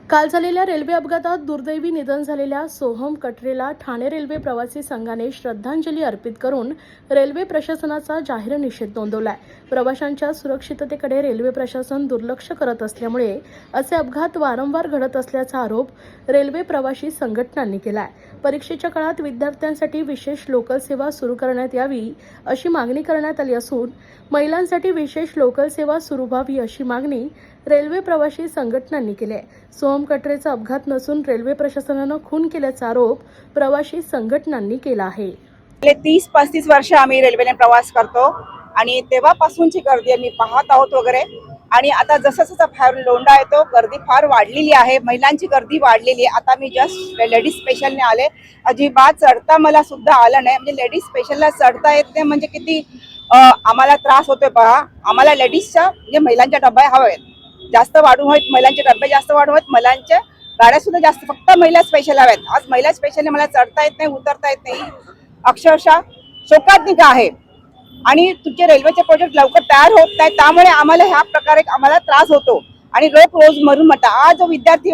काल झालेल्या रेल्वे अपघातात दुर्दैवी निधन झालेल्या सोहम कटरेला ठाणे रेल्वे प्रवासी संघाने श्रद्धांजली अर्पित करून रेल्वे प्रशासनाचा जाहीर निषेध नोंदवलाय। प्रवाशांच्या सुरक्षिततेकडे रेल्वे प्रशासन दुर्लक्ष करत असल्यामुळे असे अपघात वारंवार घडत असल्याचा आरोप रेल्वे प्रवासी संघटनांनी केलाय। परीक्षेच्या काळात विद्यार्थ्यांसाठी विशेष लोकल सेवा सुरू करण्यात यावी अशी मागणी करण्यात आली असून महिलांसाठी विशेष लोकल सेवा सुरू व्हावी अशी मागणी रेल्वे प्रवासी संघटनांनी केली आहे। सोहम कटरेचा अपघात नसून रेल्वे प्रशासनानं खून केल्याचा आरोप प्रवासी संघटनांनी केला आहे। 30-35 वर्ष आम्ही रेल्वेने प्रवास करतो आणि तेव्हापासूनची गर्दी आम्ही पाहत आहोत वगैरे। आणि आता जसं जसं फार लोंढा येतो गर्दी फार वाढलेली आहे, महिलांची गर्दी वाढलेली आहे। आता मी जस्ट लेडीज स्पेशलने आले, अजिबात चढता मला सुद्धा आलं नाही। म्हणजे लेडीज स्पेशलला चढता येत नाही म्हणजे किती आम्हाला त्रास होतोय पहा। आम्हाला लेडीजच्या म्हणजे महिलांच्या डब्या हव्यात जास्त वाढून होत, महिलांचे डबे जास्त वाढून होत, महिलांच्या गाड्या सुद्धा जास्त, फक्त महिला स्पेशल हव्यात। आज महिला स्पेशलने मला चढता येत नाही, उतरता येत नाही, अक्षरशः शोकांतिका आहे। आणि तुमचे रेल्वेचे प्रोजेक्ट लवकर तयार होत नाही, त्यामुळे आम्हाला ह्या प्रकारे आम्हाला त्रास होतो आणि रोज मरून म्हणतात। आज जो विद्यार्थी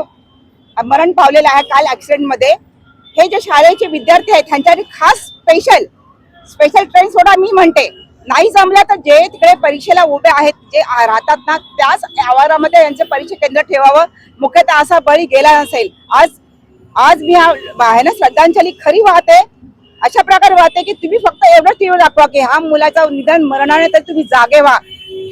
मरण पावलेला आहे काल ॲक्सिडेंटमध्ये, हे जे शाळेचे विद्यार्थी आहेत त्यांच्यासाठी खास स्पेशल ट्रेन सोडा मी म्हणते। नाही जमलं तर जे तिकडे परीक्षेला उभे आहेत, जे राहतात ना, त्याच आवारामध्ये यांचे परीक्षा केंद्र ठेवावं। मुख्यतः असा बळी गेला नसेल। आज मी ह्या श्रद्धांजली खरी वाहते, अशा प्रकारे वाहते की तुम्ही फक्त एवढंच टीव्ही दाखवा की हा मुलाचं निधन मरणाने तर तुम्ही जागे व्हा।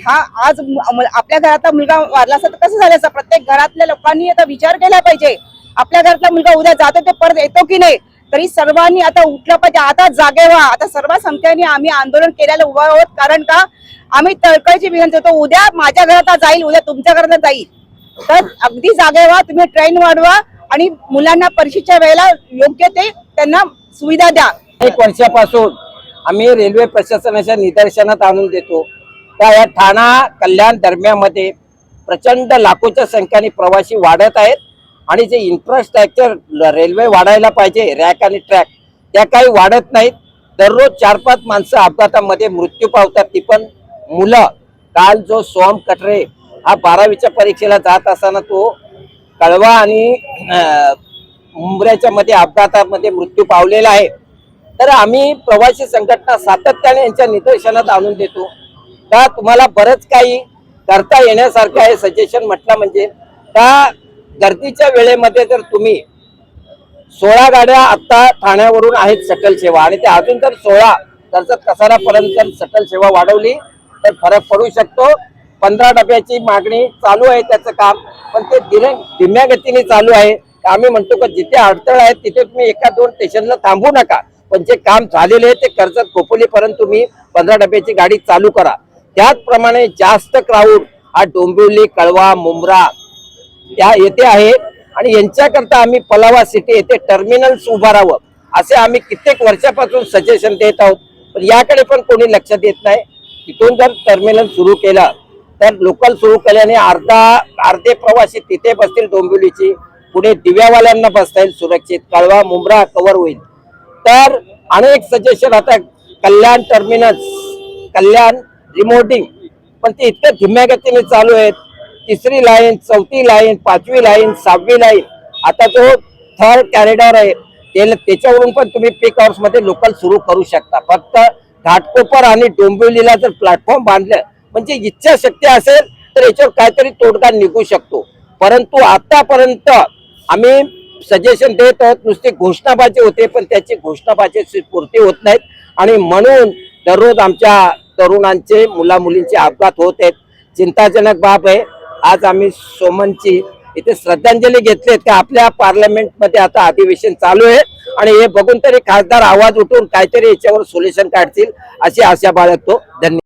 हा आज आपल्या घरातला मुलगा वारला असता तर कसं झालं असतं? प्रत्येक घरातल्या लोकांनी आता विचार केला पाहिजे, आपल्या घरातला मुलगा उद्या जातो ते परत येतो की नाही। तरी सर्वांनी आता उठलं पाहिजे, आता जागे व्हा। आता सर्व संख्येने आम्ही आंदोलन केलेलं उभं आहोत, कारण का आम्ही तळकळीची विनंती होतो, उद्या माझ्या घरात जाईल, उद्या तुमच्या घरात जाईल, तर अगदी जागे व्हा। तुम्ही ट्रेन वाढवा आणि मुलांना परीक्षेच्या वेळेला योग्य ते त्यांना सुविधा द्या। 1 वर्षापासून आम्ही रेल्वे प्रशासनाच्या निदर्शनात आणून देतो का या ठाणा कल्याण दरम्यानमध्ये प्रचंड लाखोच्या संख्येने प्रवासी वाढत आहेत आणि जे इन्फ्रास्ट्रक्चर रेल्वे वाढायला पाहिजे, रॅक आणि ट्रॅक, त्या काही वाढत नाहीत। दररोज 4-5 माणसं अपघातामध्ये मृत्यू पावतात, ती पण मुलं। काल जो सोहम कटरे हा 12वीच्या परीक्षेला जात असताना तो कळवा आणि मुंबऱ्याच्या मध्ये अपघातामध्ये मृत्यू पावलेला आहे। तर आम्ही प्रवासी संघटना सातत्याने यांच्या निदर्शनात आणून देतो का तुम्हाला बरंच काही करता येण्यासारखं आहे। सजेशन म्हटलं म्हणजे का गर्दीच्या वेळेमध्ये जर तुम्ही 16 गाड्या आता ठाण्यावरून आहेत शटल सेवा आणि त्या अजून जर 16 कर्जत कसारापर्यंत शटल सेवा वाढवली तर फरक पडू शकतो। 15 डब्याची मागणी चालू आहे, त्याचं काम पण ते धीम्या गतीने चालू आहे। आम्ही म्हणतो की जिथे अडथळे आहेत तिथे तुम्ही 1-2 स्टेशनला थांबू नका, पण जे काम झालेले आहे ते कर्जत खोपोलीपर्यंत तुम्ही 15 डब्याची गाडी चालू करा। त्याचप्रमाणे जास्त क्राऊड हा डोंबिवली, कळवा, मुंब्रा या येथे आहे आणि यांच्याकरता आम्ही पलावा सिटी येथे टर्मिनल्स उभारावं असे आम्ही कित्येक वर्षापासून सजेशन देत आहोत, पण याकडे पण कोणी लक्ष देत नाही। तिथून जर टर्मिनल सुरू केलं तर लोकल सुरू केल्याने अर्धे प्रवासी तिथे बसतील डोंबिवलीची, पुढे दिव्यावाल्यांना बसता येईल सुरक्षित, कळवा मुंब्रा कव्हर होईल। तर अनेक सजेशन आता कल्याण टर्मिनल्स, कल्याण रिमोटिंग, पण ते इतक्या धीम्या गतीने चालू आहेत। 3री लाईन, 4थी लाईन, 5वी लाईन, 6वी लाईन, आता जो 3rd कॉरिडॉर आहे त्याच्यावरून पण तुम्ही पीक आवर्स मध्ये लोकल सुरू करू शकता। फक्त घाटकोपर आणि डोंबिवलीला जर प्लॅटफॉर्म बांधलं म्हणजे इच्छाशक्ती असेल तर याच्यावर काहीतरी तोडगा निघू शकतो। परंतु आतापर्यंत आम्ही सजेशन देत आहोत, नुसती घोषणाबाजी होते पण त्याची घोषणाबाजीची पूर्ती होत नाहीत आणि म्हणून दररोज आमच्या तरुणांचे मुलामुलींचे अपघात होत आहेत। चिंताजनक बाब आहे। आज आम्ही सोमनची इथे श्रद्धांजली घेतली का आपल्या पार्लमेंटमध्ये आता अधिवेशन चालू आहे आणि हे बघून तरी खासदार आवाज उठून काहीतरी याच्यावर सोल्युशन काढतील अशी आशा बाळगतो। धन्यवाद।